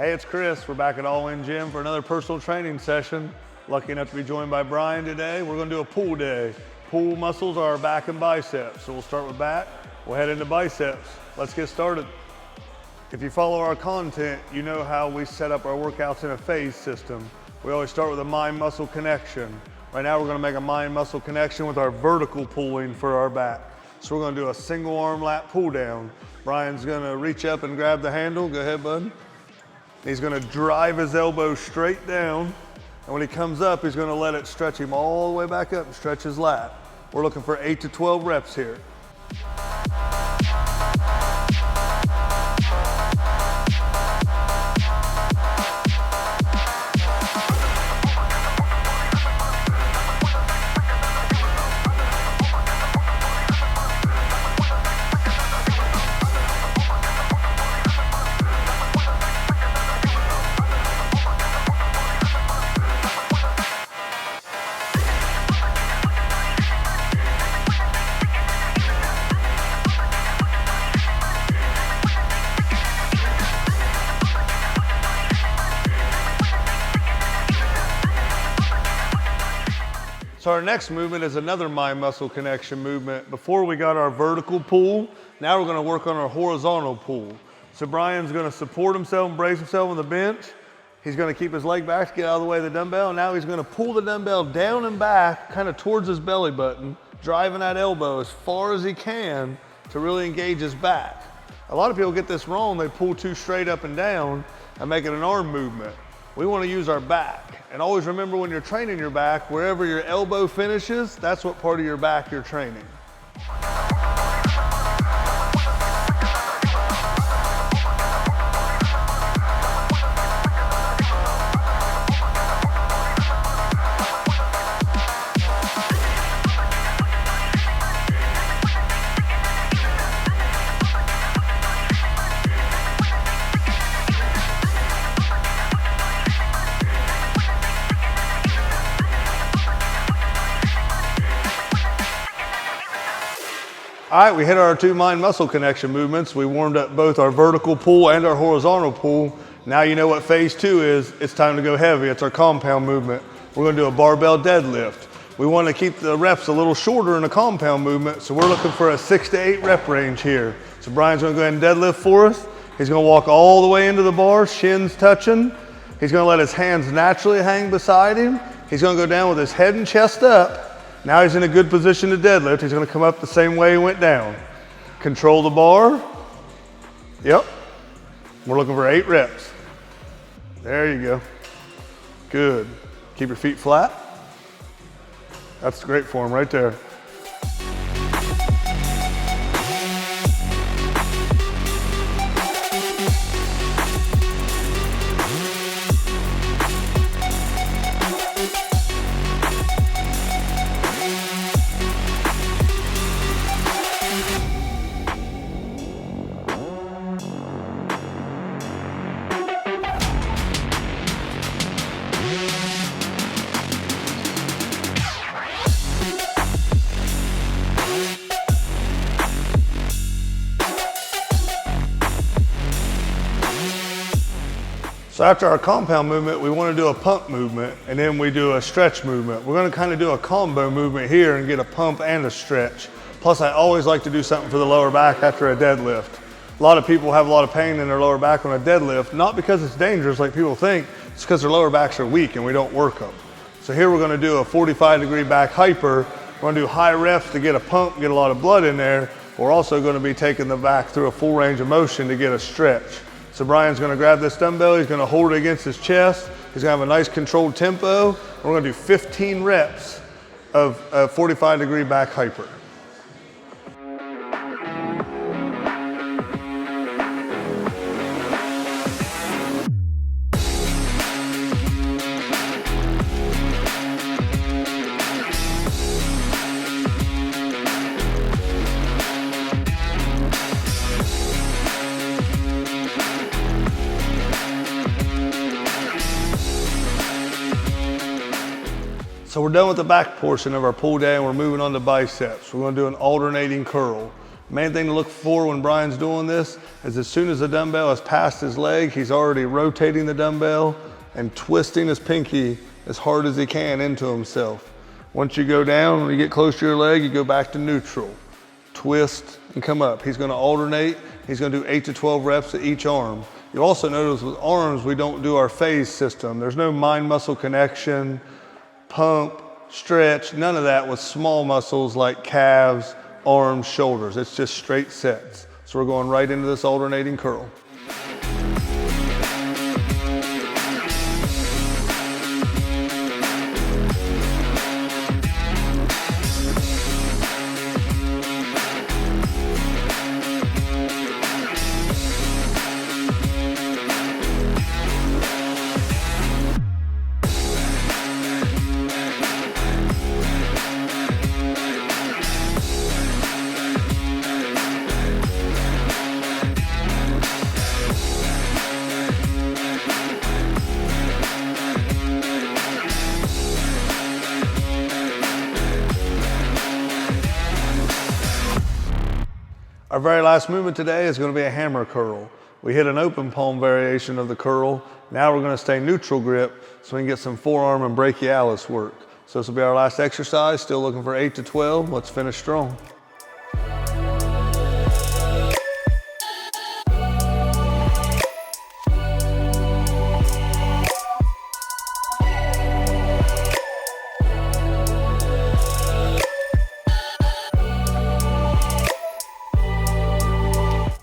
Hey, it's Chris. We're back at All In Gym for another personal training session. Lucky enough to be joined by Bryan today. We're gonna do a pull day. Pull muscles are our back and biceps. So we'll start with back, we'll head into biceps. Let's get started. If you follow our content, you know how we set up our workouts in a phase system. We always start with a mind-muscle connection. Right now we're gonna make a mind-muscle connection with our vertical pulling for our back. So we're gonna do a single arm lat pull down. Bryan's gonna reach up and grab the handle. Go ahead, bud. He's gonna drive his elbow straight down, and when he comes up, he's gonna let it stretch him all the way back up and stretch his lat. We're looking for 8 to 12 reps here. So our next movement is another mind-muscle connection movement. Before we got our vertical pull, now we're gonna work on our horizontal pull. So Bryan's gonna support himself and brace himself on the bench. He's gonna keep his leg back to get out of the way of the dumbbell. And now he's gonna pull the dumbbell down and back, kind of towards his belly button, driving that elbow as far as he can to really engage his back. A lot of people get this wrong. They pull too straight up and down and make it an arm movement. We wanna use our back. And always remember when you're training your back, wherever your elbow finishes, that's what part of your back you're training. All right, we hit our two mind-muscle connection movements. We warmed up both our vertical pull and our horizontal pull. Now you know what phase 2 is. It's time to go heavy. It's our compound movement. We're gonna do a barbell deadlift. We wanna keep the reps a little shorter in a compound movement, so we're looking for a 6 to 8 rep range here. So Bryan's gonna go ahead and deadlift for us. He's gonna walk all the way into the bar, shins touching. He's gonna let his hands naturally hang beside him. He's gonna go down with his head and chest up. Now he's in a good position to deadlift. He's gonna come up the same way he went down. Control the bar. Yep. We're looking for 8 reps. There you go. Good. Keep your feet flat. That's great form right there. So after our compound movement, we want to do a pump movement, and then we do a stretch movement. We're going to kind of do a combo movement here and get a pump and a stretch. Plus, I always like to do something for the lower back after a deadlift. A lot of people have a lot of pain in their lower back on a deadlift, not because it's dangerous like people think, it's because their lower backs are weak and we don't work them. So here we're going to do a 45-degree back hyper. We're going to do high reps to get a pump, get a lot of blood in there. We're also going to be taking the back through a full range of motion to get a stretch. So Bryan's gonna grab this dumbbell, he's gonna hold it against his chest, he's gonna have a nice controlled tempo. We're gonna do 15 reps of a 45-degree back hyper. So we're done with the back portion of our pull day and we're moving on to biceps. We're gonna do an alternating curl. Main thing to look for when Bryan's doing this is as soon as the dumbbell has passed his leg, he's already rotating the dumbbell and twisting his pinky as hard as he can into himself. Once you go down, when you get close to your leg, you go back to neutral. Twist and come up. He's gonna alternate. He's gonna do 8 to 12 reps at each arm. You'll also notice with arms, we don't do our phase system. There's no mind-muscle connection, pump, stretch, none of that with small muscles like calves, arms, shoulders. It's just straight sets. So we're going right into this alternating curl. Our very last movement today is going to be a hammer curl. We hit an open palm variation of the curl. Now we're going to stay neutral grip so we can get some forearm and brachialis work. So this will be our last exercise, still looking for 8 to 12. Let's finish strong.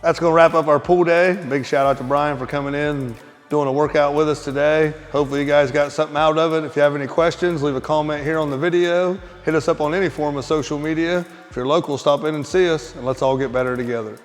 That's going to wrap up our pool day. Big shout out to Bryan for coming in and doing a workout with us today. Hopefully you guys got something out of it. If you have any questions, leave a comment here on the video. Hit us up on any form of social media. If you're local, stop in and see us, and let's all get better together.